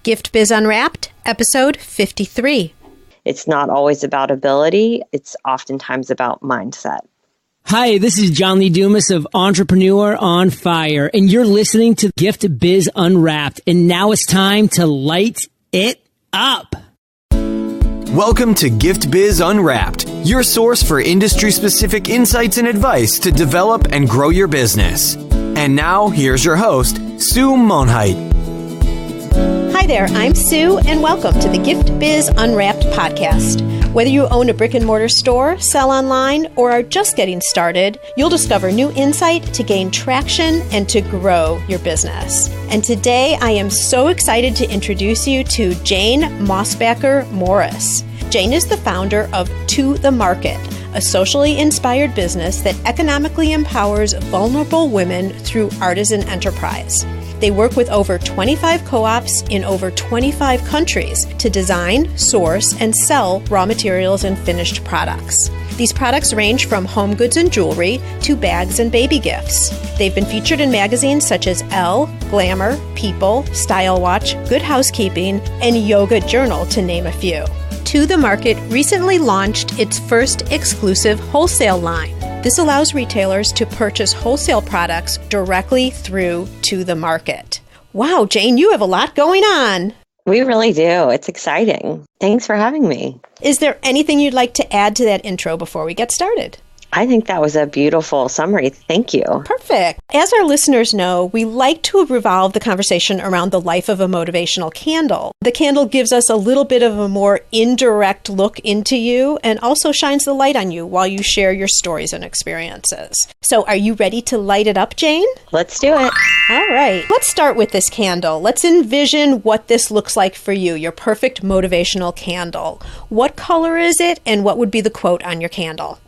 Gift Biz Unwrapped, episode 53. It's not always about ability. It's oftentimes about mindset. Hi, this is John Lee Dumas of Entrepreneur on Fire, and you're listening to Gift Biz Unwrapped. And now it's time to light it up. Welcome to Gift Biz Unwrapped, your source for industry-specific insights and advice to develop and grow your business. And now, here's your host, Sue Monheit. Hi there, I'm Sue, and welcome to the Gift Biz Unwrapped podcast. Whether you own a brick and mortar store, sell online, or are just getting started, you'll discover new insight to gain traction and to grow your business. And today, I am so excited to introduce you to Jane Mosbacher Morris. Jane is the founder of To The Market, a socially inspired business that economically empowers vulnerable women through artisan enterprise. They work with over 25 co-ops in over 25 countries to design, source, and sell raw materials and finished products. These products range from home goods and jewelry to bags and baby gifts. They've been featured in magazines such as Elle, Glamour, People, StyleWatch, Good Housekeeping, and Yoga Journal, to name a few. To The Market recently launched its first exclusive wholesale line. This allows retailers to purchase wholesale products directly through To The Market. Wow, Jane, you have a lot going on. We really do. It's exciting. Thanks for having me. Is there anything you'd like to add to that intro before we get started? I think that was a beautiful summary. Thank you. Perfect. As our listeners know, we like to revolve the conversation around the life of a motivational candle. The candle gives us a little bit of a more indirect look into you and also shines the light on you while you share your stories and experiences. So are you ready to light it up, Jane? Let's do it. All right. Let's start with this candle. Let's envision what this looks like for you, your perfect motivational candle. What color is it, and what would be the quote on your candle?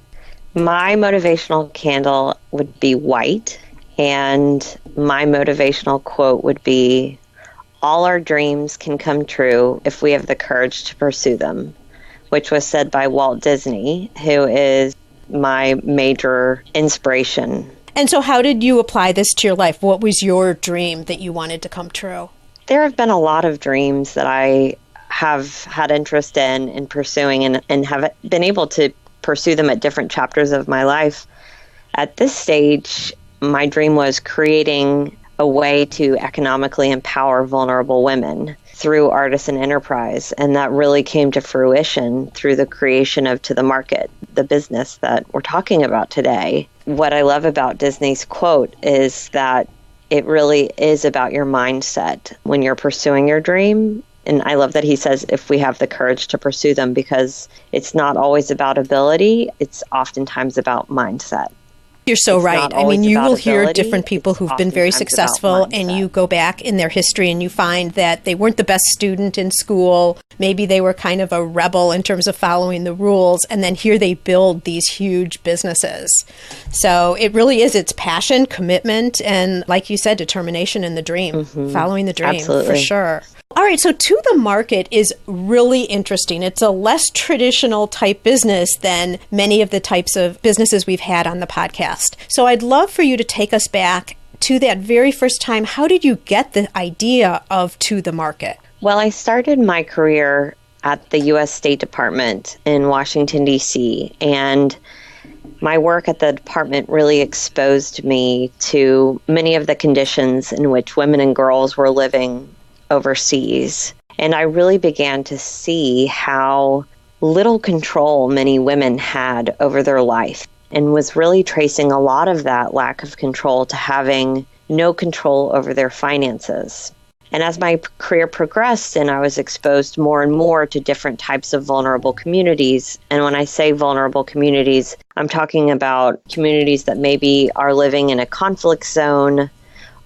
My motivational candle would be white, and my motivational quote would be, "All our dreams can come true if we have the courage to pursue them," which was said by Walt Disney, who is my major inspiration. And so how did you apply this to your life? What was your dream that you wanted to come true? There have been a lot of dreams that I have had interest in pursuing and have been able to pursue them at different chapters of my life. At this stage, my dream was creating a way to economically empower vulnerable women through artisan enterprise. And that really came to fruition through the creation of To The Market, the business that we're talking about today. What I love about Disney's quote is that it really is about your mindset when you're pursuing your dream. And I love that he says, if we have the courage to pursue them, because it's not always about ability. It's oftentimes about mindset. You're so right. I mean, you will hear different people who've been very successful, and you go back in their history and you find that they weren't the best student in school. Maybe they were kind of a rebel in terms of following the rules. And then here they build these huge businesses. So it really is, it's passion, commitment, and like you said, determination in the dream, following the dream. Absolutely. For sure. All right, so To The Market is really interesting. It's a less traditional type business than many of the types of businesses we've had on the podcast. So I'd love for you to take us back to that very first time. How did you get the idea of To The Market? Well, I started my career at the U.S. State Department in Washington, D.C., and my work at the department really exposed me to many of the conditions in which women and girls were living overseas. And I really began to see how little control many women had over their life, and was really tracing a lot of that lack of control to having no control over their finances. And as my career progressed and I was exposed more and more to different types of vulnerable communities, and when I say vulnerable communities, I'm talking about communities that maybe are living in a conflict zone,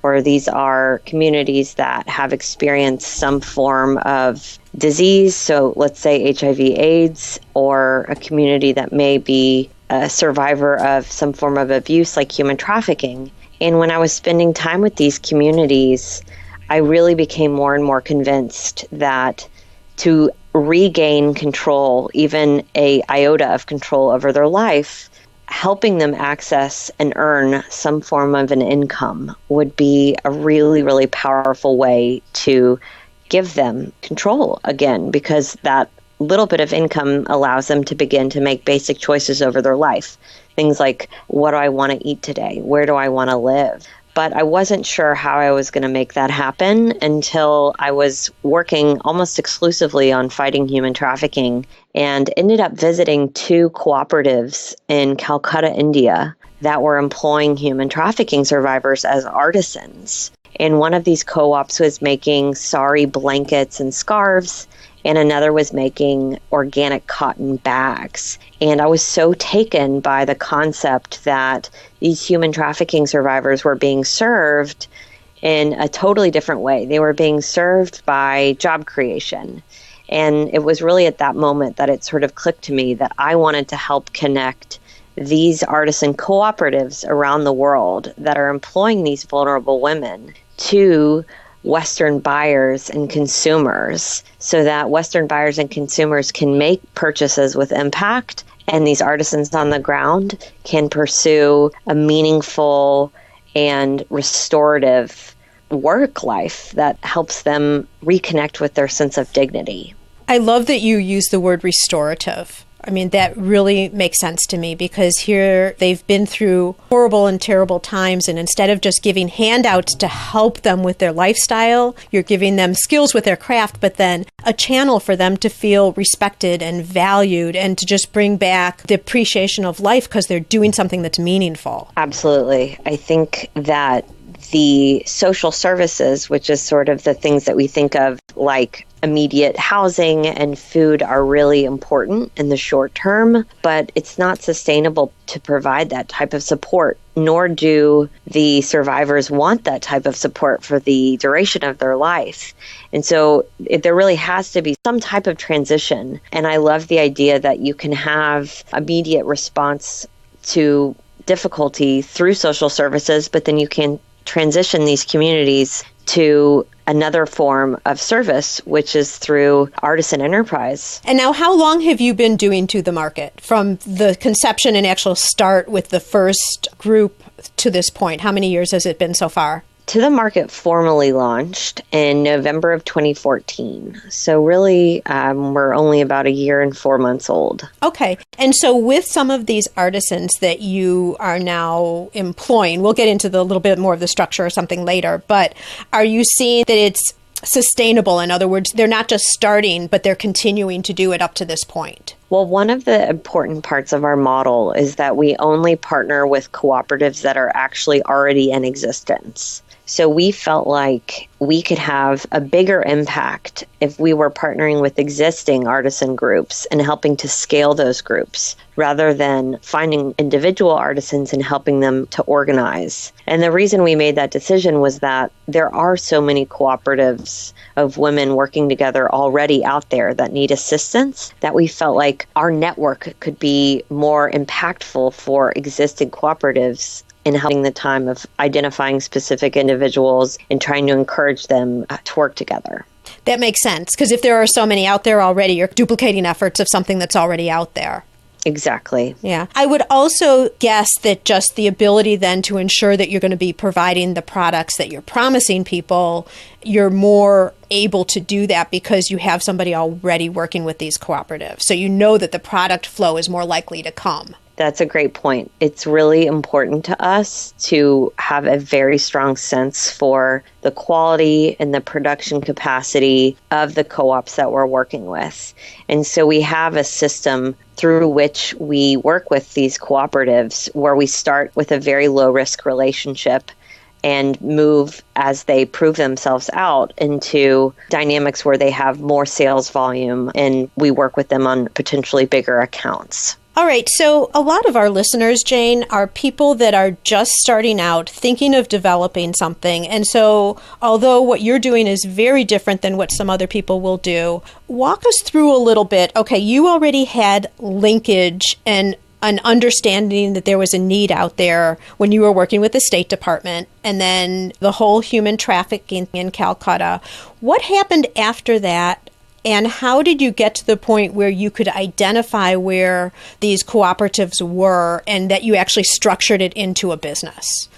or these are communities that have experienced some form of disease. So let's say HIV/AIDS, or a community that may be a survivor of some form of abuse like human trafficking. And when I was spending time with these communities, I really became more and more convinced that to regain control, even a iota of control over their life, helping them access and earn some form of an income would be a really, really powerful way to give them control again, because that little bit of income allows them to begin to make basic choices over their life. Things like, what do I want to eat today? Where do I want to live? But I wasn't sure how I was going to make that happen until I was working almost exclusively on fighting human trafficking and ended up visiting 2 cooperatives in Calcutta, India, that were employing human trafficking survivors as artisans. And one of these co-ops was making sari blankets and scarves, and another was making organic cotton bags. And I was so taken by the concept that these human trafficking survivors were being served in a totally different way. They were being served by job creation. And it was really at that moment that it sort of clicked to me that I wanted to help connect these artisan cooperatives around the world that are employing these vulnerable women to Western buyers and consumers, so that Western buyers and consumers can make purchases with impact, and these artisans on the ground can pursue a meaningful and restorative work life that helps them reconnect with their sense of dignity. I love that you use the word restorative. I mean, that really makes sense to me, because here they've been through horrible and terrible times, and instead of just giving handouts to help them with their lifestyle, you're giving them skills with their craft, but then a channel for them to feel respected and valued and to just bring back the appreciation of life because they're doing something that's meaningful. Absolutely. I think that the social services, which is sort of the things that we think of like immediate housing and food, are really important in the short term, but it's not sustainable to provide that type of support, nor do the survivors want that type of support for the duration of their life. And so there really has to be some type of transition. And I love the idea that you can have immediate response to difficulty through social services, but then you can transition these communities to another form of service, which is through artisan enterprise. And now, how long have you been doing To the Market from the conception and actual start with the first group to this point? How many years has it been so far? To the Market formally launched in November of 2014. So really, we're only about a year and 4 months old. Okay. And so with some of these artisans that you are now employing, we'll get into the little bit more of the structure or something later, but are you seeing that it's sustainable? In other words, they're not just starting, but they're continuing to do it up to this point. Well, one of the important parts of our model is that we only partner with cooperatives that are actually already in existence. So we felt like we could have a bigger impact if we were partnering with existing artisan groups and helping to scale those groups rather than finding individual artisans and helping them to organize. And the reason we made that decision was that there are so many cooperatives of women working together already out there that need assistance that we felt like our network could be more impactful for existing cooperatives in helping the time of identifying specific individuals and trying to encourage them to work together. That makes sense, because if there are so many out there already, you're duplicating efforts of something that's already out there. Exactly. Yeah. I would also guess that just the ability then to ensure that you're going to be providing the products that you're promising people, you're more able to do that because you have somebody already working with these cooperatives. So you know that the product flow is more likely to come. That's a great point. It's really important to us to have a very strong sense for the quality and the production capacity of the co-ops that we're working with. And so we have a system through which we work with these cooperatives where we start with a very low risk relationship and move as they prove themselves out into dynamics where they have more sales volume, and we work with them on potentially bigger accounts. All right, so a lot of our listeners, Jane, are people that are just starting out, thinking of developing something. And so although what you're doing is very different than what some other people will do, walk us through a little bit. Okay, you already had linkage and an understanding that there was a need out there when you were working with the State Department, and then the whole human trafficking in Calcutta. What happened after that? And how did you get to the point where you could identify where these cooperatives were and that you actually structured it into a business?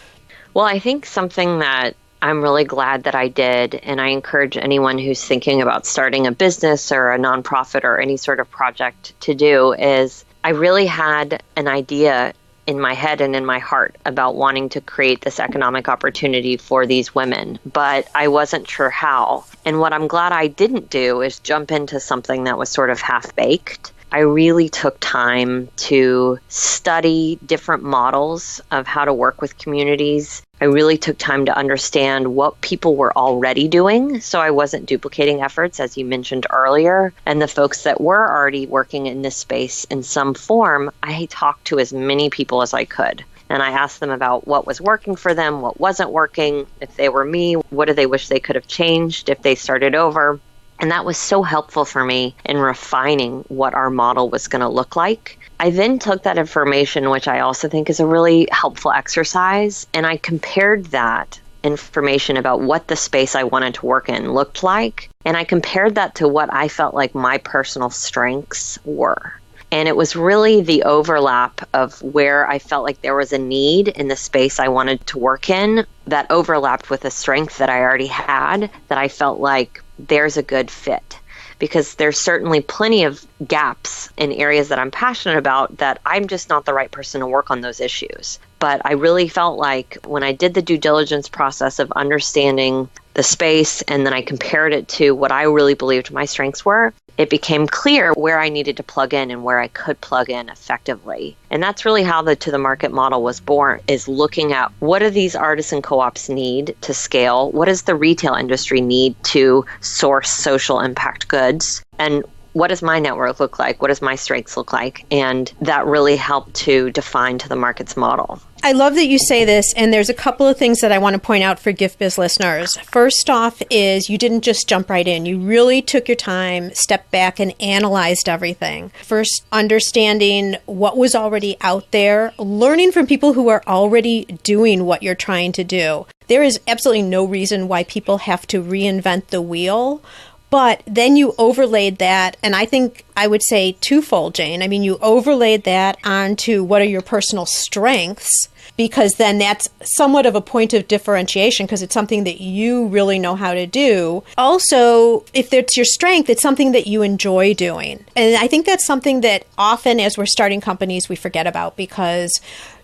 Well, I think something that I'm really glad that I did. And I encourage anyone who's thinking about starting a business or a nonprofit or any sort of project to do is I really had an idea in my head and in my heart about wanting to create this economic opportunity for these women, but I wasn't sure how. And what I'm glad I didn't do is jump into something that was sort of half-baked. I really took time to study different models of how to work with communities. I really took time to understand what people were already doing, so I wasn't duplicating efforts, as you mentioned earlier. And the folks that were already working in this space in some form, I talked to as many people as I could. And I asked them about what was working for them, what wasn't working. If they were me, what do they wish they could have changed if they started over? And that was so helpful for me in refining what our model was going to look like. I then took that information, which I also think is a really helpful exercise, and I compared that information about what the space I wanted to work in looked like, and I compared that to what I felt like my personal strengths were. And it was really the overlap of where I felt like there was a need in the space I wanted to work in that overlapped with a strength that I already had, that I felt like there's a good fit. Because there's certainly plenty of gaps in areas that I'm passionate about that I'm just not the right person to work on those issues. But I really felt like when I did the due diligence process of understanding the space and then I compared it to what I really believed my strengths were, it became clear where I needed to plug in and where I could plug in effectively. And that's really how the to the market model was born, is looking at what do these artisan co-ops need to scale? What does the retail industry need to source social impact goods? And what does my network look like? What does my strengths look like? And that really helped to define to the market's model. I love that you say this, and there's a couple of things that I want to point out for Gift Biz listeners. First off is you didn't just jump right in. You really took your time, stepped back, and analyzed everything. First, understanding what was already out there, learning from people who are already doing what you're trying to do. There is absolutely no reason why people have to reinvent the wheel. But then you overlaid that, and I think I would say twofold, Jane. I mean, you overlaid that onto what are your personal strengths, because then that's somewhat of a point of differentiation because it's something that you really know how to do. Also, if it's your strength, it's something that you enjoy doing. And I think that's something that often as we're starting companies, we forget about, because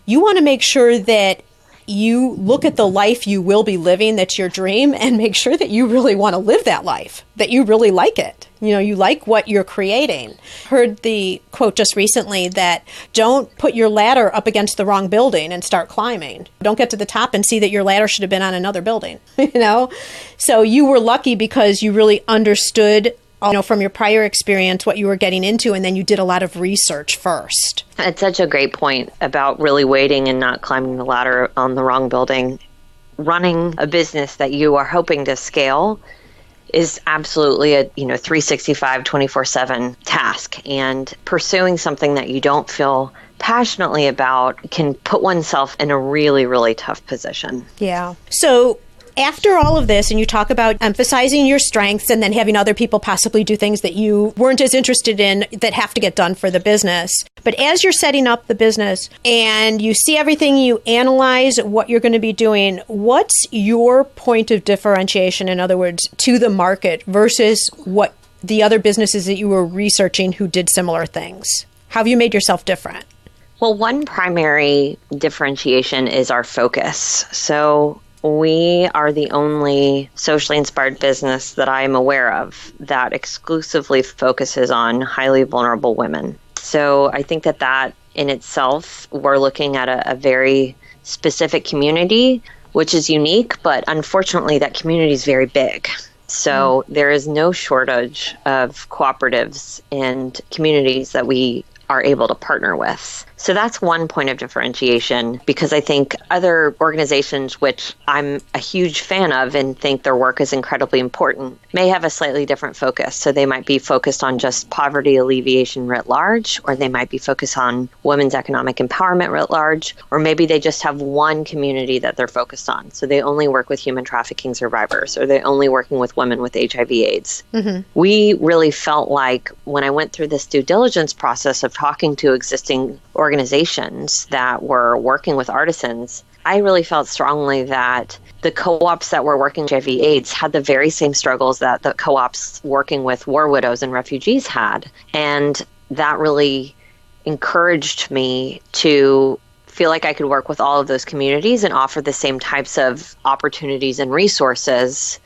you want to make sure that you look at the life you will be living, that's your dream, and make sure that you really want to live that life, that you really like it. You know, you like what you're creating. Heard the quote just recently that don't put your ladder up against the wrong building and start climbing. Don't get to the top and see that your ladder should have been on another building, you know? So you were lucky because you really understood, you know, from your prior experience, what you were getting into, and then you did a lot of research first. It's such a great point about really waiting and not climbing the ladder on the wrong building. Running a business that you are hoping to scale is absolutely a 365, 24/7 task. And pursuing something that you don't feel passionately about can put oneself in a really, really tough position. Yeah. So after all of this, and you talk about emphasizing your strengths and then having other people possibly do things that you weren't as interested in that have to get done for the business. But as you're setting up the business and you see everything, you analyze what you're going to be doing, what's your point of differentiation, in other words, to the market versus what the other businesses that you were researching who did similar things? How have you made yourself different? Well, one primary differentiation is our focus. So we are the only socially inspired business that I am aware of that exclusively focuses on highly vulnerable women. So I think that in itself, we're looking at a very specific community, which is unique, but unfortunately that community is very big. So there is no shortage of cooperatives and communities that we are able to partner with. So that's one point of differentiation, because I think other organizations, which I'm a huge fan of and think their work is incredibly important, may have a slightly different focus. So they might be focused on just poverty alleviation writ large, or they might be focused on women's economic empowerment writ large, or maybe they just have one community that they're focused on. So they only work with human trafficking survivors, or they're only working with women with HIV/AIDS. Mm-hmm. We really felt like when I went through this due diligence process of talking to existing organizations that were working with artisans, I really felt strongly that the co-ops that were working with HIV/AIDS had the very same struggles that the co-ops working with war widows and refugees had. And that really encouraged me to feel like I could work with all of those communities and offer the same types of opportunities and resources,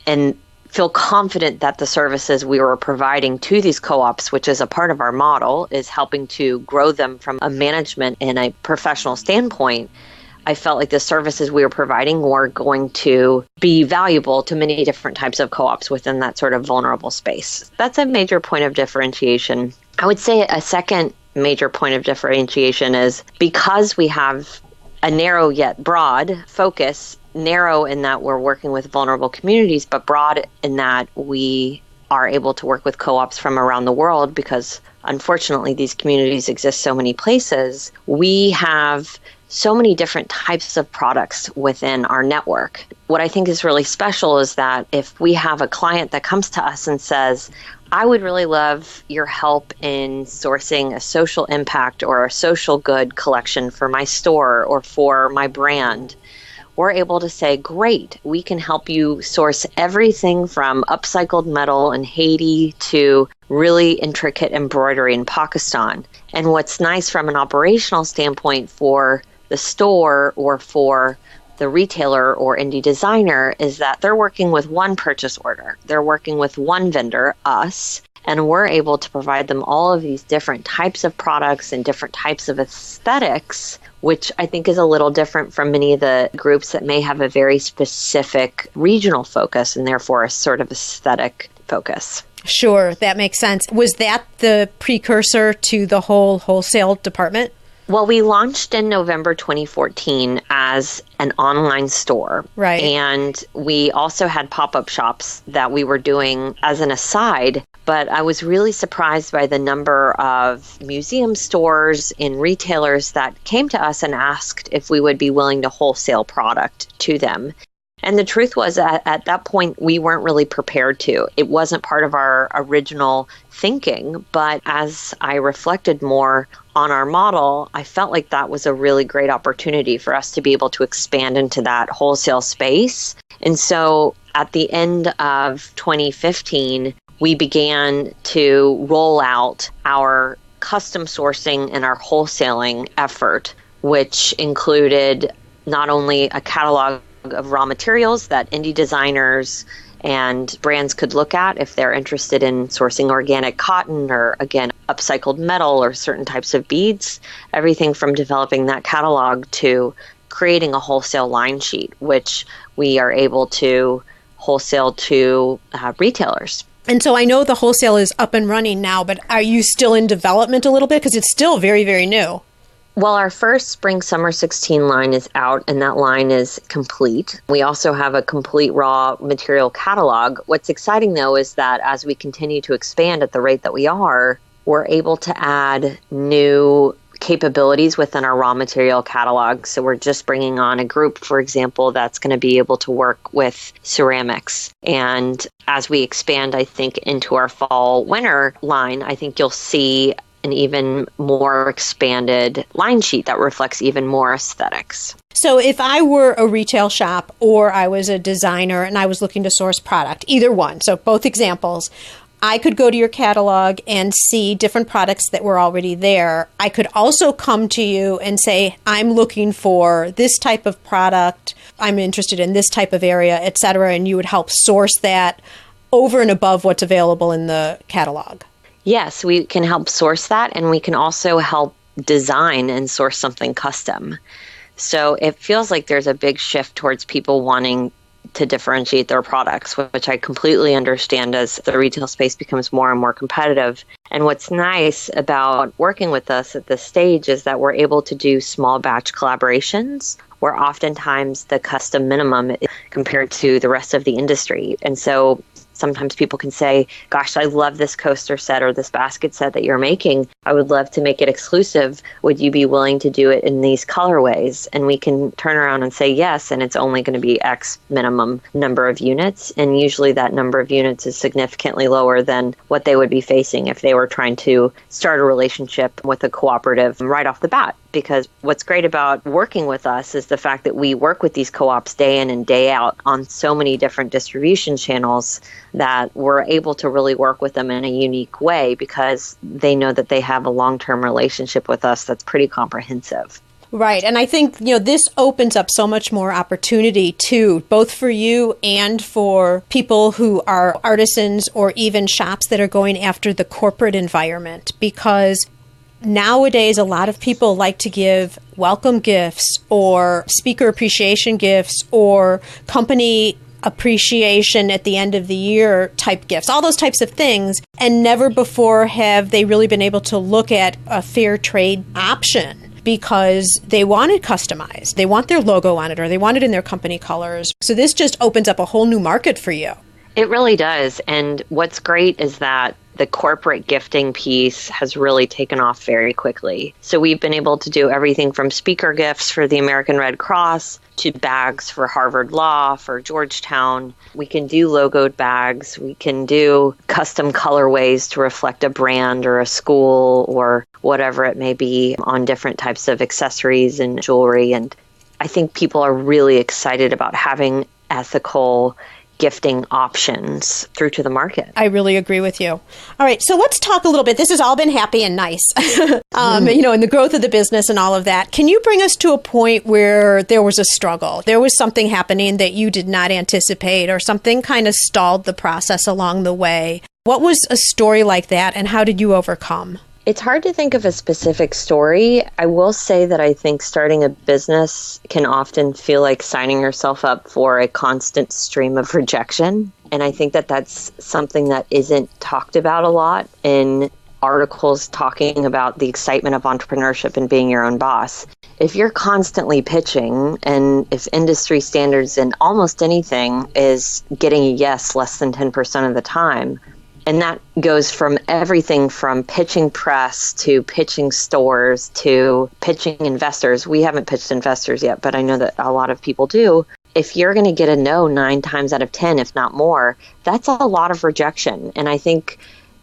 and feel confident that the services we were providing to these co-ops, which is a part of our model, is helping to grow them from a management and a professional standpoint. I felt like the services we were providing were going to be valuable to many different types of co-ops within that sort of vulnerable space. That's a major point of differentiation. I would say a second major point of differentiation is because we have a narrow yet broad focus, narrow in that we're working with vulnerable communities, but broad in that we are able to work with co-ops from around the world because unfortunately these communities exist so many places. We have so many different types of products within our network. What I think is really special is that if we have a client that comes to us and says, I would really love your help in sourcing a social impact or a social good collection for my store or for my brand, we're able to say, great, we can help you source everything from upcycled metal in Haiti to really intricate embroidery in Pakistan. And what's nice from an operational standpoint for the store or for the retailer or indie designer is that they're working with one purchase order. They're working with one vendor, us, and we're able to provide them all of these different types of products and different types of aesthetics, which I think is a little different from many of the groups that may have a very specific regional focus and therefore a sort of aesthetic focus. Sure, that makes sense. Was that the precursor to the whole wholesale department? Well, we launched in November 2014 as an online store. Right. And we also had pop-up shops that we were doing as an aside. But I was really surprised by the number of museum stores and retailers that came to us and asked if we would be willing to wholesale product to them. And the truth was, at that point, we weren't really prepared to. It wasn't part of our original thinking. But as I reflected more on our model, I felt like that was a really great opportunity for us to be able to expand into that wholesale space. And so at the end of 2015, we began to roll out our custom sourcing and our wholesaling effort, which included not only a catalog of raw materials that indie designers and brands could look at if they're interested in sourcing organic cotton or, again, upcycled metal or certain types of beads, everything from developing that catalog to creating a wholesale line sheet, which we are able to wholesale to retailers. And so I know the wholesale is up and running now, but are you still in development a little bit? Because it's still very, very new. Well, our first Spring/Summer 16 line is out, and that line is complete. We also have a complete raw material catalog. What's exciting, though, is that as we continue to expand at the rate that we are, we're able to add new capabilities within our raw material catalog. So we're just bringing on a group, for example, that's going to be able to work with ceramics. And as we expand, I think, into our fall/winter line, I think you'll see an even more expanded line sheet that reflects even more aesthetics. So if I were a retail shop or I was a designer and I was looking to source product, either one, so both examples, I could go to your catalog and see different products that were already there. I could also come to you and say, I'm looking for this type of product, I'm interested in this type of area, et cetera, and you would help source that over and above what's available in the catalog. Yes, we can help source that, and we can also help design and source something custom. So it feels like there's a big shift towards people wanting to differentiate their products, which I completely understand as the retail space becomes more and more competitive. And what's nice about working with us at this stage is that we're able to do small batch collaborations where oftentimes the custom minimum is compared to the rest of the industry. And so sometimes people can say, gosh, I love this coaster set or this basket set that you're making. I would love to make it exclusive. Would you be willing to do it in these colorways? And we can turn around and say yes, and it's only going to be X minimum number of units. And usually that number of units is significantly lower than what they would be facing if they were were trying to start a relationship with a cooperative right off the bat. Because what's great about working with us is the fact that we work with these co-ops day in and day out on so many different distribution channels that we're able to really work with them in a unique way because they know that they have a long-term relationship with us that's pretty comprehensive. Right. And I think, this opens up so much more opportunity too, both for you and for people who are artisans or even shops that are going after the corporate environment. Because nowadays, a lot of people like to give welcome gifts or speaker appreciation gifts or company appreciation at the end of the year type gifts, all those types of things. And never before have they really been able to look at a fair trade option because they want it customized. They want their logo on it or they want it in their company colors. So this just opens up a whole new market for you. It really does. And what's great is that the corporate gifting piece has really taken off very quickly. So we've been able to do everything from speaker gifts for the American Red Cross to bags for Harvard Law, for Georgetown. We can do logoed bags. We can do custom colorways to reflect a brand or a school or whatever it may be on different types of accessories and jewelry. And I think people are really excited about having ethical gifting options through to the market. I really agree with you. All right, so let's talk a little bit. This has all been happy and nice, and the growth of the business and all of that. Can you bring us to a point where there was a struggle? There was something happening that you did not anticipate or something kind of stalled the process along the way. What was a story like that and how did you overcome? It's hard to think of a specific story. I will say that I think starting a business can often feel like signing yourself up for a constant stream of rejection. And I think that that's something that isn't talked about a lot in articles talking about the excitement of entrepreneurship and being your own boss. If you're constantly pitching and if industry standards in almost anything is getting a yes less than 10% of the time, and that goes from everything from pitching press to pitching stores to pitching investors. We haven't pitched investors yet, but I know that a lot of people do. If you're going to get a no 9 times out of 10, if not more, that's a lot of rejection. And I think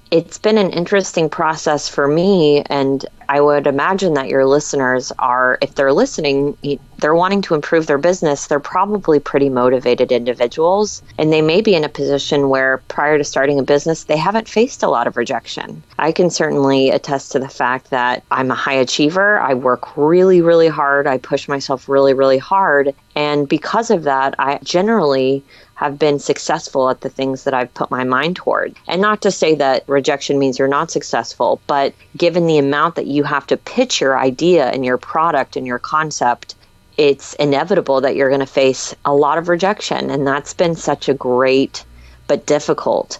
it's been an interesting process for me, and I would imagine that your listeners are, if they're listening, they're wanting to improve their business. They're probably pretty motivated individuals, and they may be in a position where prior to starting a business, they haven't faced a lot of rejection. I can certainly attest to the fact that I'm a high achiever. I work really, really hard. I push myself really, really hard. And because of that, I generally have been successful at the things that I've put my mind toward. And not to say that rejection means you're not successful, but given the amount that you have to pitch your idea and your product and your concept, it's inevitable that you're going to face a lot of rejection. And that's been such a great but difficult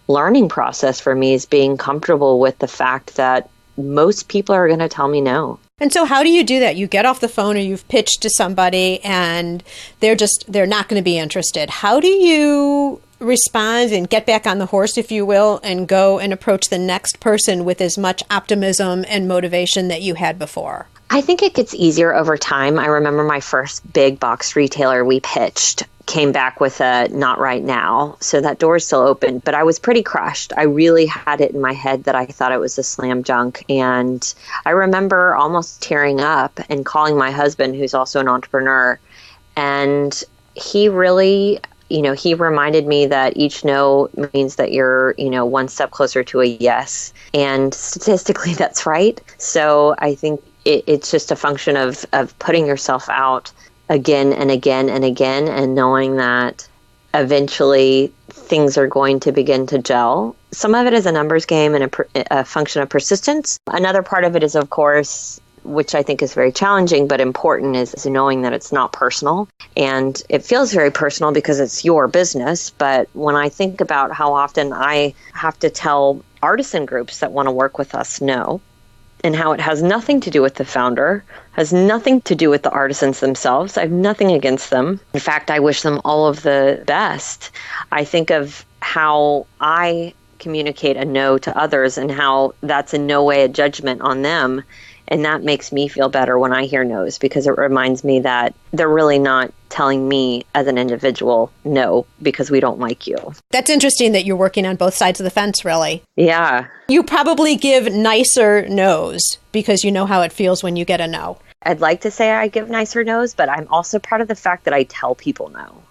learning process for me, is being comfortable with the fact that most people are going to tell me no. And so how do you do that? You get off the phone or you've pitched to somebody and they're not going to be interested. How do you respond and get back on the horse, if you will, and go and approach the next person with as much optimism and motivation that you had before? I think it gets easier over time. I remember my first big box retailer we pitched came back with a not right now. So that door is still open, but I was pretty crushed. I really had it in my head that I thought it was a slam dunk. And I remember almost tearing up and calling my husband, who's also an entrepreneur. And he really, he reminded me that each no means that you're, one step closer to a yes. And statistically, that's right. So I think it's just a function of putting yourself out again and again and again, and knowing that eventually things are going to begin to gel. Some of it is a numbers game and a function of persistence. Another part of it is, of course, which I think is very challenging but important, is knowing that it's not personal. And it feels very personal because it's your business. But when I think about how often I have to tell artisan groups that want to work with us no, and how it has nothing to do with the founder, has nothing to do with the artisans themselves. I have nothing against them. In fact, I wish them all of the best. I think of how I communicate a no to others and how that's in no way a judgment on them. And that makes me feel better when I hear no's, because it reminds me that they're really not telling me as an individual no because we don't like you. That's interesting that you're working on both sides of the fence, really. Yeah. You probably give nicer no's because you know how it feels when you get a no. I'd like to say I give nicer no's, but I'm also proud of the fact that I tell people no.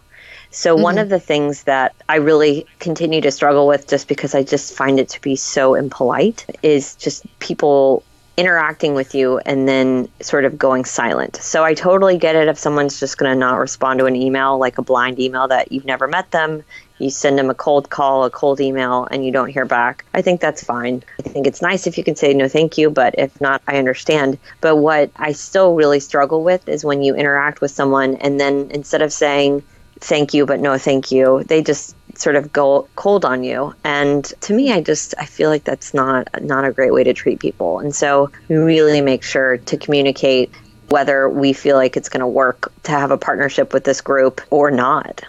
So one of the things that I really continue to struggle with, just because I just find it to be so impolite, is just people interacting with you and then sort of going silent. So I totally get it if someone's just going to not respond to an email, like a blind email that you've never met them. You send them a cold call, a cold email, and you don't hear back. I think that's fine. I think it's nice if you can say no, thank you, but if not, I understand. But what I still really struggle with is when you interact with someone and then instead of saying thank you, but no, thank you, they just sort of go cold on you. And to me, I feel like that's not a great way to treat people. And so we really make sure to communicate whether we feel like it's going to work to have a partnership with this group or not.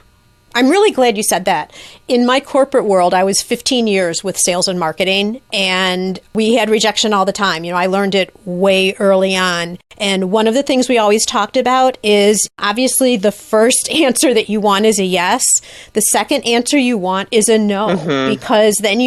I'm really glad you said that. In my corporate world, I was 15 years with sales and marketing, and we had rejection all the time. I learned it way early on. And one of the things we always talked about is obviously the first answer that you want is a yes. The second answer you want is a no, because then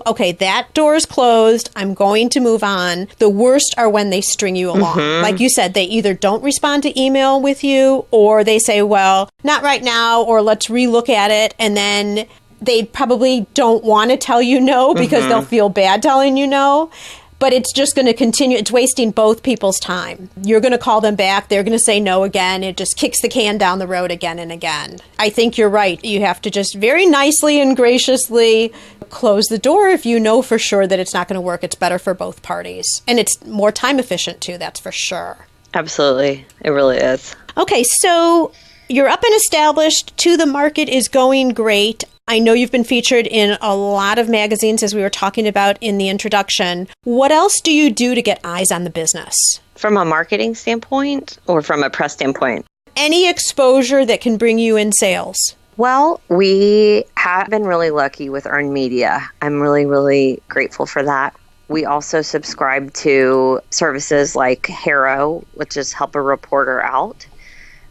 okay, that door is closed. I'm going to move on. The worst are when they string you along. Like you said, they either don't respond to email with you or they say, well, not right now, or let's relook at it. And then they probably don't want to tell you no because they'll feel bad telling you no. But it's just going to continue. It's wasting both people's time. You're going to call them back. They're going to say no again. It just kicks the can down the road again and again. I think you're right. You have to just very nicely and graciously close the door if you know for sure that it's not going to work. It's better for both parties. And it's more time efficient too, that's for sure. Absolutely. It really is. Okay, so you're up and established. To the Market is going great. I know you've been featured in a lot of magazines, as we were talking about in the introduction. What else do you do to get eyes on the business? From a marketing standpoint or from a press standpoint? Any exposure that can bring you in sales. Well, we have been really lucky with earned media. I'm really, really grateful for that. We also subscribe to services like Harrow, which is Help a Reporter Out,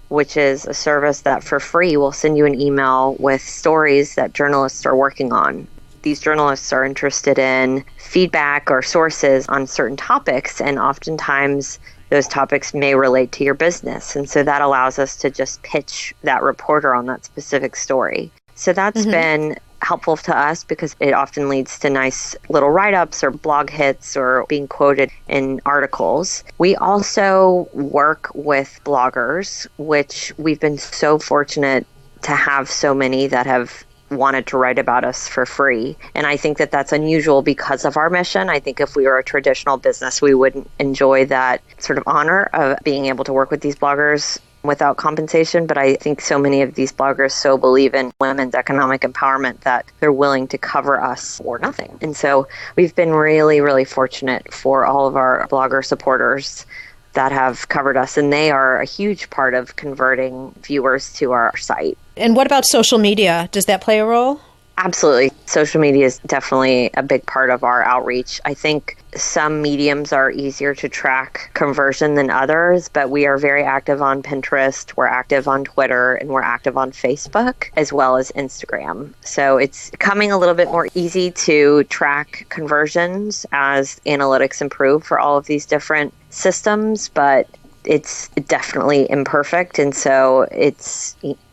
which is a service that for free will send you an email with stories that journalists are working on. These journalists are interested in feedback or sources on certain topics, and oftentimes those topics may relate to your business. And so that allows us to just pitch that reporter on that specific story. So that's been helpful to us because it often leads to nice little write-ups or blog hits or being quoted in articles. We also work with bloggers, which we've been so fortunate to have so many that have wanted to write about us for free. And I think that that's unusual because of our mission. I think if we were a traditional business, we wouldn't enjoy that sort of honor of being able to work with these bloggers without compensation. But I think so many of these bloggers so believe in women's economic empowerment that they're willing to cover us for nothing. And so we've been really, really fortunate for all of our blogger supporters that have covered us, and they are a huge part of converting viewers to our site. And what about social media? Does that play a role? Absolutely. Social media is definitely a big part of our outreach. I think some mediums are easier to track conversion than others, but we are very active on Pinterest, we're active on Twitter, and we're active on Facebook, as well as Instagram. So it's becoming a little bit more easy to track conversions as analytics improve for all of these different systems, but it's definitely imperfect. And so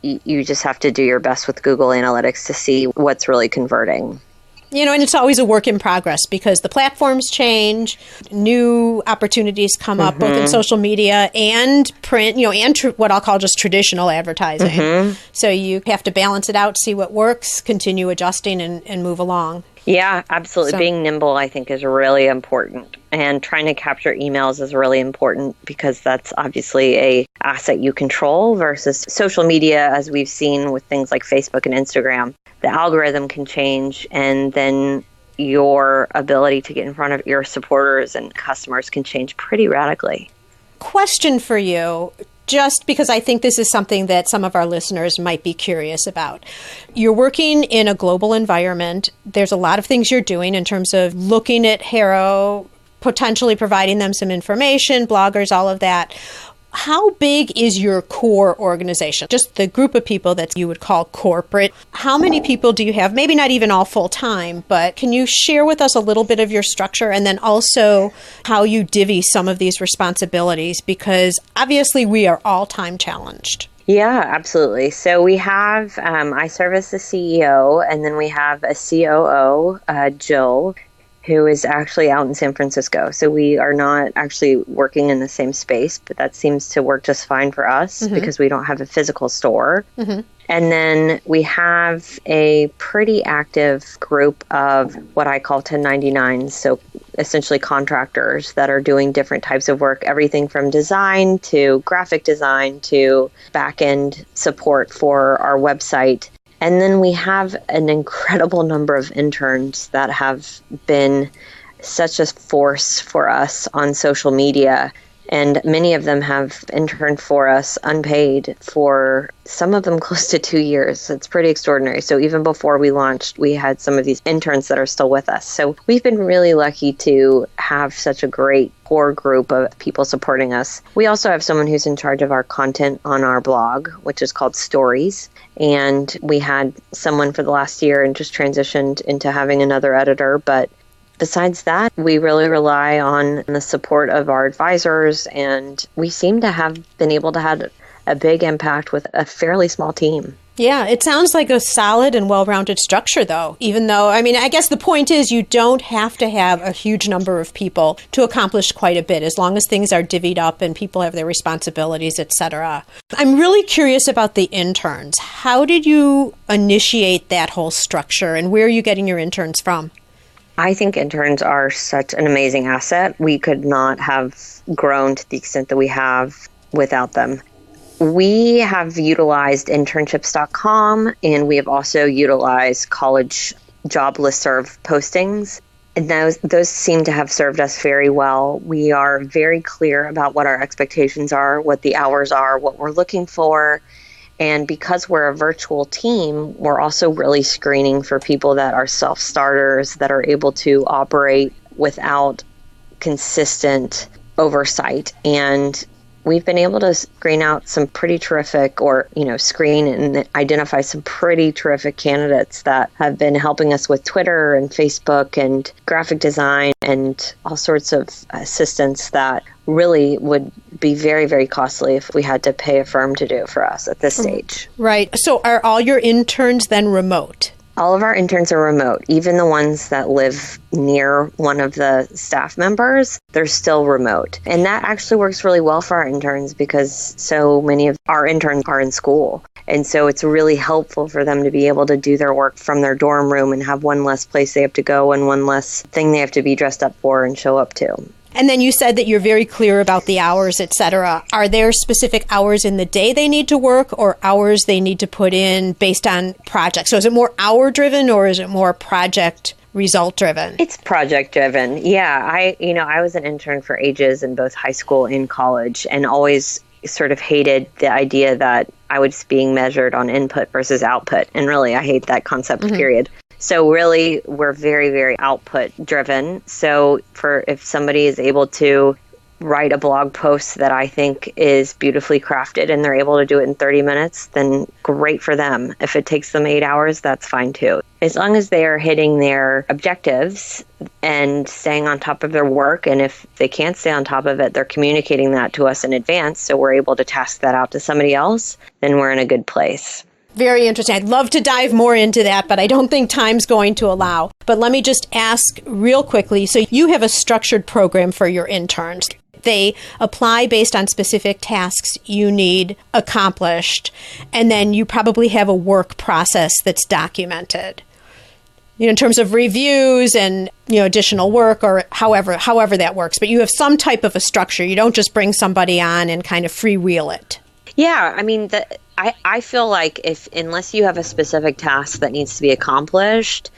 you just have to do your best with Google Analytics to see what's really converting. And it's always a work in progress because the platforms change, new opportunities come up both in social media and print, and what I'll call just traditional advertising. So you have to balance it out, see what works, continue adjusting and move along. Yeah, absolutely. So, being nimble, I think, is really important. And trying to capture emails is really important because that's obviously a asset you control versus social media, as we've seen with things like Facebook and Instagram. The algorithm can change, and then your ability to get in front of your supporters and customers can change pretty radically. Question for you, just because I think this is something that some of our listeners might be curious about. You're working in a global environment. There's a lot of things you're doing in terms of looking at Harrow, potentially providing them some information, bloggers, all of that. How big is your core organization? Just the group of people that you would call corporate. How many people do you have? Maybe not even all full time, but can you share with us a little bit of your structure and then also how you divvy some of these responsibilities? Because obviously we are all time challenged. Yeah, absolutely. So we have, I serve as the CEO, and then we have a COO, Jill, who is actually out in San Francisco. So we are not actually working in the same space, but that seems to work just fine for us because we don't have a physical store. And then we have a pretty active group of what I call 1099s. So essentially contractors that are doing different types of work, everything from design to graphic design to back-end support for our website. And then we have an incredible number of interns that have been such a force for us on social media. And many of them have interned for us unpaid for some of them close to 2 years. It's pretty extraordinary. So even before we launched, we had some of these interns that are still with us. So we've been really lucky to have such a great core group of people supporting us. We also have someone who's in charge of our content on our blog, which is called Stories. And we had someone for the last year and just transitioned into having another editor. But besides that, we really rely on the support of our advisors, and we seem to have been able to have a big impact with a fairly small team. Yeah, it sounds like a solid and well-rounded structure, though, even though, I mean, I guess the point is you don't have to have a huge number of people to accomplish quite a bit, as long as things are divvied up and people have their responsibilities, etc. I'm really curious about the interns. How did you initiate that whole structure, and where are you getting your interns from? I think interns are such an amazing asset. We could not have grown to the extent that we have without them. We have utilized internships.com, and we have also utilized college job listserv postings. And those seem to have served us very well. We are very clear about what our expectations are, what the hours are, what we're looking for. And because we're a virtual team, we're also really screening for people that are self-starters, that are able to operate without consistent oversight. And we've been able to screen out some pretty terrific, screen and identify some pretty terrific candidates that have been helping us with Twitter and Facebook and graphic design and all sorts of assistance that really would be very, very costly if we had to pay a firm to do for us at this stage. Right. So are all your interns then remote? All of our interns are remote. Even the ones that live near one of the staff members, they're still remote. And that actually works really well for our interns because so many of our interns are in school. And so it's really helpful for them to be able to do their work from their dorm room and have one less place they have to go and one less thing they have to be dressed up for and show up to. And then you said that you're very clear about the hours, et cetera. Are there specific hours in the day they need to work or hours they need to put in based on projects? So is it more hour driven or is it more project result driven? It's project driven. Yeah. I was an intern for ages in both high school and college and always sort of hated the idea that I was being measured on input versus output. And really, I hate that concept, period. So really, we're very, very output driven. So if somebody is able to write a blog post that I think is beautifully crafted and they're able to do it in 30 minutes, then great for them. If it takes them 8 hours, that's fine too. As long as they are hitting their objectives and staying on top of their work, and if they can't stay on top of it, they're communicating that to us in advance so we're able to task that out to somebody else, then we're in a good place. Very interesting. I'd love to dive more into that, but I don't think time's going to allow. But let me just ask real quickly. So you have a structured program for your interns. They apply based on specific tasks you need accomplished, and then you probably have a work process that's documented, in terms of reviews and additional work or however that works. But you have some type of a structure. You don't just bring somebody on and kind of freewheel it. Yeah, I mean, I feel like unless you have a specific task that needs to be accomplished,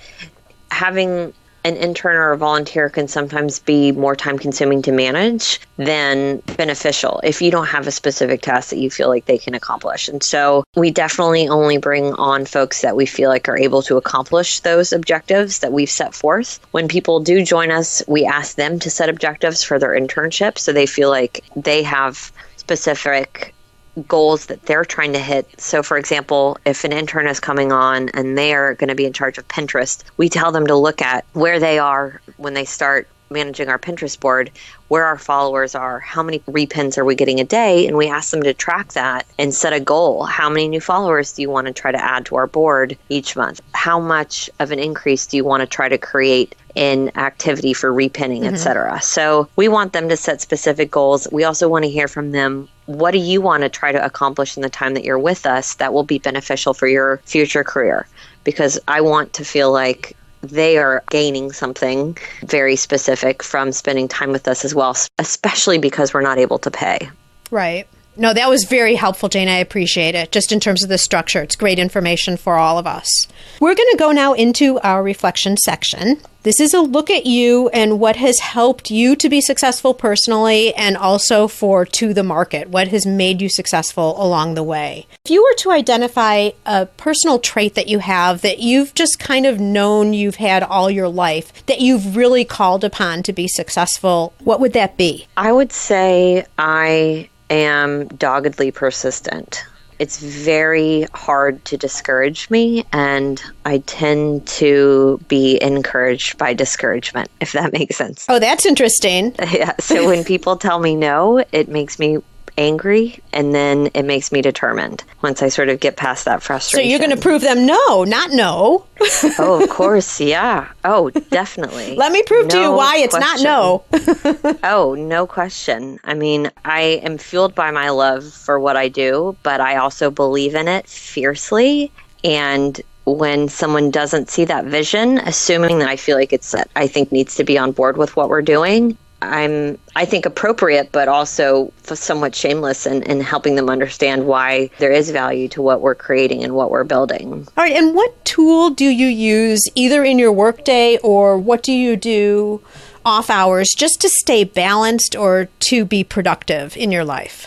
having an intern or a volunteer can sometimes be more time consuming to manage than beneficial if you don't have a specific task that you feel like they can accomplish. And so we definitely only bring on folks that we feel like are able to accomplish those objectives that we've set forth. When people do join us, we ask them to set objectives for their internship so they feel like they have specific goals that they're trying to hit. So for example, if an intern is coming on and they are going to be in charge of Pinterest, we tell them to look at where they are when they start managing our Pinterest board, where our followers are, how many repins are we getting a day, and we ask them to track that and set a goal. How many new followers do you want to try to add to our board each month? How much of an increase do you want to try to create in activity for repinning, et cetera? So we want them to set specific goals. We also want to hear from them, what do you want to try to accomplish in the time that you're with us that will be beneficial for your future career? Because I want to feel like they are gaining something very specific from spending time with us as well, especially because we're not able to pay. Right. No, that was very helpful, Jane. I appreciate it. Just in terms of the structure, it's great information for all of us. We're going to go now into our reflection section. This is a look at you and what has helped you to be successful personally and also to the market. What has made you successful along the way? If you were to identify a personal trait that you have that you've just kind of known you've had all your life, that you've really called upon to be successful, what would that be? I would say I am doggedly persistent. It's very hard to discourage me, and I tend to be encouraged by discouragement, if that makes sense. Oh, that's interesting. Yeah. So when people tell me no, it makes me angry, and then it makes me determined once I sort of get past that frustration. So you're going to prove them no, not no. Oh, of course. Yeah. Oh, definitely. Let me prove to you why it's not no. Oh, no question. I mean, I am fueled by my love for what I do, but I also believe in it fiercely. And when someone doesn't see that vision, assuming that I feel like I think needs to be on board with what we're doing, I think appropriate, but also somewhat shameless in helping them understand why there is value to what we're creating and what we're building. All right. And what tool do you use either in your workday or what do you do off hours just to stay balanced or to be productive in your life?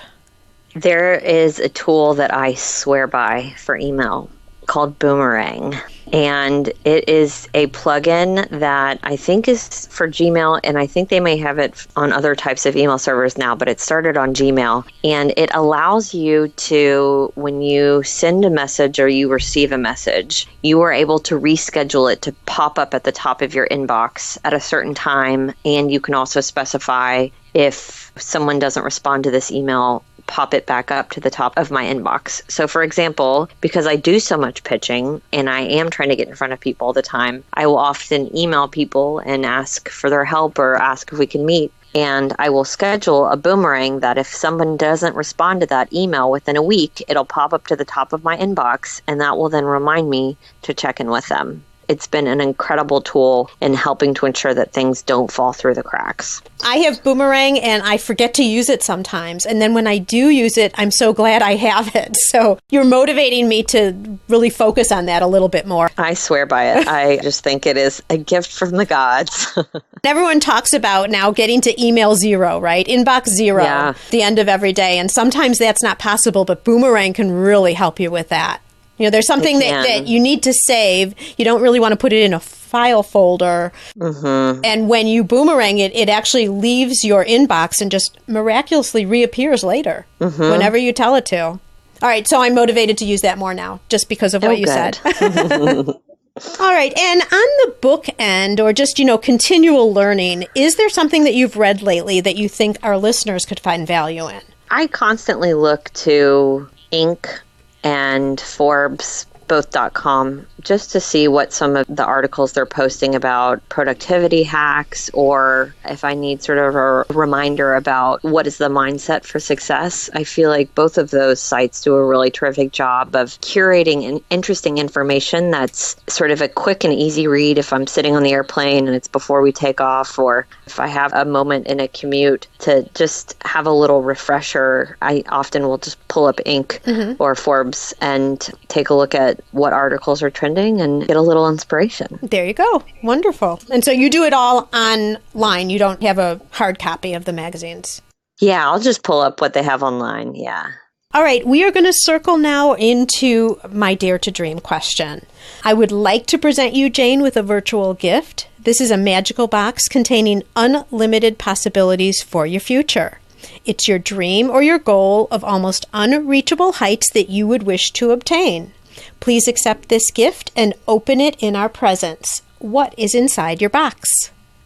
There is a tool that I swear by for email called Boomerang. And it is a plugin that I think is for Gmail, and I think they may have it on other types of email servers now, but it started on Gmail. And it allows you to, when you send a message or you receive a message, you are able to reschedule it to pop up at the top of your inbox at a certain time. And you can also specify if someone doesn't respond to this email, pop it back up to the top of my inbox. So for example, because I do so much pitching and I am trying to get in front of people all the time, I will often email people and ask for their help or ask if we can meet. And I will schedule a boomerang that if someone doesn't respond to that email within a week, it'll pop up to the top of my inbox, and that will then remind me to check in with them. It's been an incredible tool in helping to ensure that things don't fall through the cracks. I have Boomerang and I forget to use it sometimes. And then when I do use it, I'm so glad I have it. So you're motivating me to really focus on that a little bit more. I swear by it. I just think it is a gift from the gods. Everyone talks about now getting to email zero, right? Inbox zero, the end of every day. And sometimes that's not possible, but Boomerang can really help you with that. You know, there's something that you need to save. You don't really want to put it in a file folder. Mm-hmm. And when you boomerang it, it actually leaves your inbox and just miraculously reappears later whenever you tell it to. All right. So I'm motivated to use that more now just because of what you said. All right. And on the book end or just, continual learning, is there something that you've read lately that you think our listeners could find value in? I constantly look to Inc. and Forbes, both.com, just to see what some of the articles they're posting about productivity hacks, or if I need sort of a reminder about what is the mindset for success. I feel like both of those sites do a really terrific job of curating interesting information that's sort of a quick and easy read if I'm sitting on the airplane and it's before we take off, or if I have a moment in a commute to just have a little refresher. I often will just pull up Inc. Or Forbes and take a look at at what articles are trending and get a little inspiration. There you go. Wonderful. And so you do it all online. You don't have a hard copy of the magazines. Yeah, I'll just pull up what they have online. Yeah. All right, we are going to circle now into my Dare to Dream question. I would like to present you, Jane, with a virtual gift. This is a magical box containing unlimited possibilities for your future. It's your dream or your goal of almost unreachable heights that you would wish to obtain. Please accept this gift and open it in our presence. What is inside your box?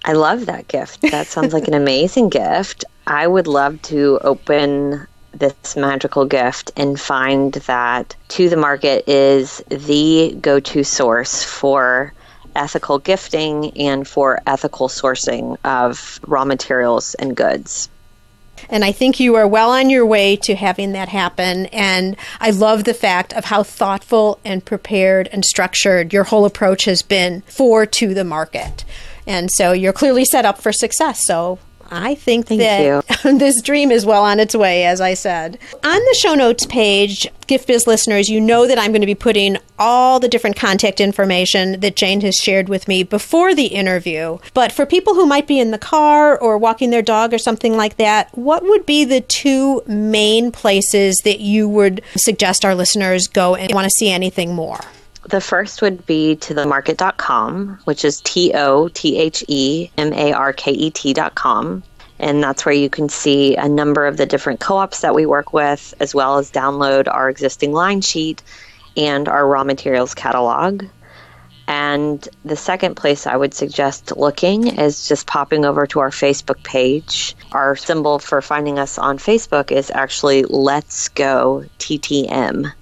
I love that gift. That sounds like an amazing gift. I would love to open this magical gift and find that To The Market is the go-to source for ethical gifting and for ethical sourcing of raw materials and goods. And I think you are well on your way to having that happen. And I love the fact of how thoughtful and prepared and structured your whole approach has been for To The Market. And so you're clearly set up for success. So I think that this dream is well on its way, as I said. On the show notes page, Gift Biz listeners, you know that I'm going to be putting all the different contact information that Jane has shared with me before the interview. But for people who might be in the car or walking their dog or something like that, what would be the two main places that you would suggest our listeners go and want to see anything more? The first would be tothemarket.com, which is TOTHEMARKET.com. And that's where you can see a number of the different co-ops that we work with, as well as download our existing line sheet and our raw materials catalog. And the second place I would suggest looking is just popping over to our Facebook page. Our symbol for finding us on Facebook is actually Let's Go TTM.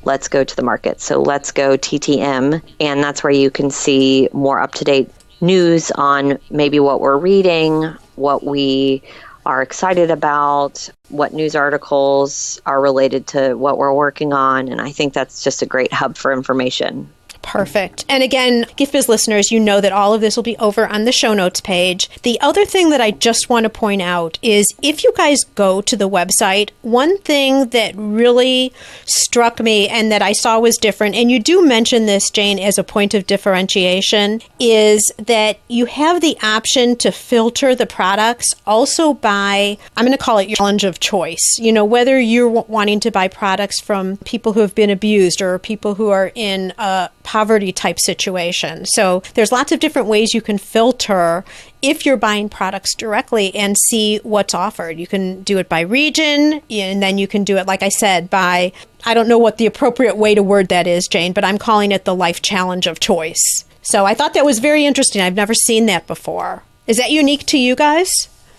Let's Go To The Market. So Let's Go TTM. And that's where you can see more up-to-date news on maybe what we're reading, what we are excited about, what news articles are related to what we're working on. And I think that's just a great hub for information. Perfect. And again, Gift Biz listeners, you know that all of this will be over on the show notes page. The other thing that I just want to point out is if you guys go to the website, one thing that really struck me and that I saw was different, and you do mention this, Jane, as a point of differentiation, is that you have the option to filter the products also by, I'm going to call it your challenge of choice. You know, whether you're wanting to buy products from people who have been abused or people who are in a poverty type situation. So there's lots of different ways you can filter if you're buying products directly and see what's offered. You can do it by region, and then you can do it, like I said, by, I don't know what the appropriate way to word that is, Jane, but I'm calling it the life challenge of choice. So I thought that was very interesting. I've never seen that before. Is that unique to you guys?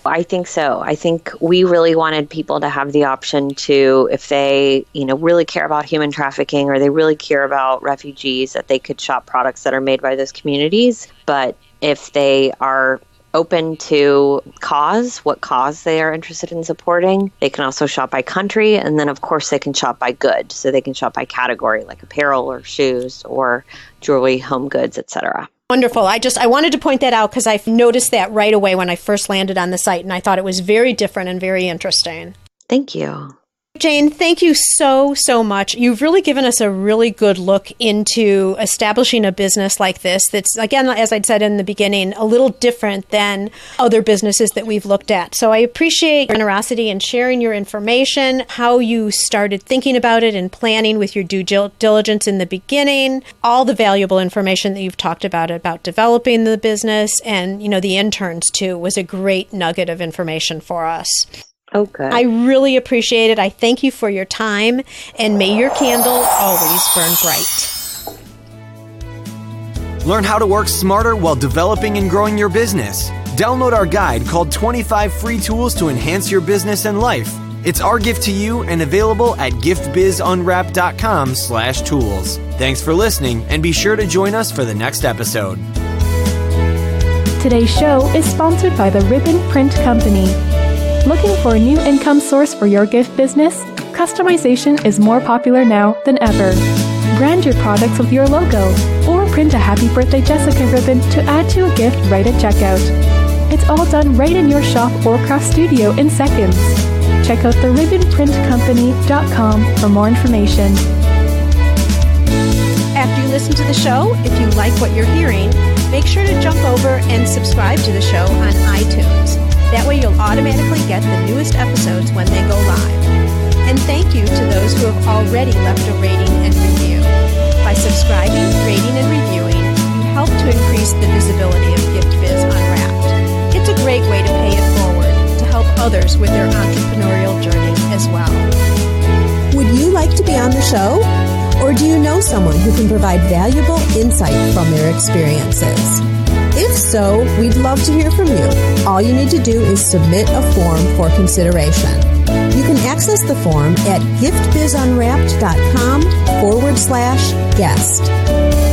I think so. I think we really wanted people to have the option to, if they, really care about human trafficking or they really care about refugees, that they could shop products that are made by those communities. But if they are open to what cause they are interested in supporting, they can also shop by country. And then, of course, they can shop by good. So they can shop by category, like apparel or shoes or jewelry, home goods, etc. Wonderful. I wanted to point that out because I've noticed that right away when I first landed on the site, and I thought it was very different and very interesting. Thank you. Jane, thank you so much. You've really given us a really good look into establishing a business like this that's, again, as I'd said in the beginning, a little different than other businesses that we've looked at. So I appreciate your generosity in sharing your information, how you started thinking about it and planning with your due diligence in the beginning, all the valuable information that you've talked about developing the business, and, the interns too was a great nugget of information for us. Okay. I really appreciate it. I thank you for your time, and may your candle always burn bright. Learn how to work smarter while developing and growing your business. Download our guide called 25 Free Tools to Enhance Your Business and Life. It's our gift to you and available at giftbizunwrapped.com/tools. Thanks for listening, and be sure to join us for the next episode. Today's show is sponsored by the Ribbon Print Company. Looking for a new income source for your gift business? Customization is more popular now than ever. Brand your products with your logo, or print a Happy Birthday Jessica ribbon to add to a gift right at checkout. It's all done right in your shop or craft studio in seconds. Check out theribbonprintcompany.com for more information. and listen to the show, if you like what you're hearing, make sure to jump over and subscribe to the show on iTunes. That way you'll automatically get the newest episodes when they go live. And thank you to those who have already left a rating and review. By subscribing, rating, and reviewing, you help to increase the visibility of Gift Biz Unwrapped. It's a great way to pay it forward to help others with their entrepreneurial journey as well. Would you like to be on the show? Or do you know someone who can provide valuable insight from their experiences? If so, we'd love to hear from you. All you need to do is submit a form for consideration. You can access the form at giftbizunwrapped.com/guest.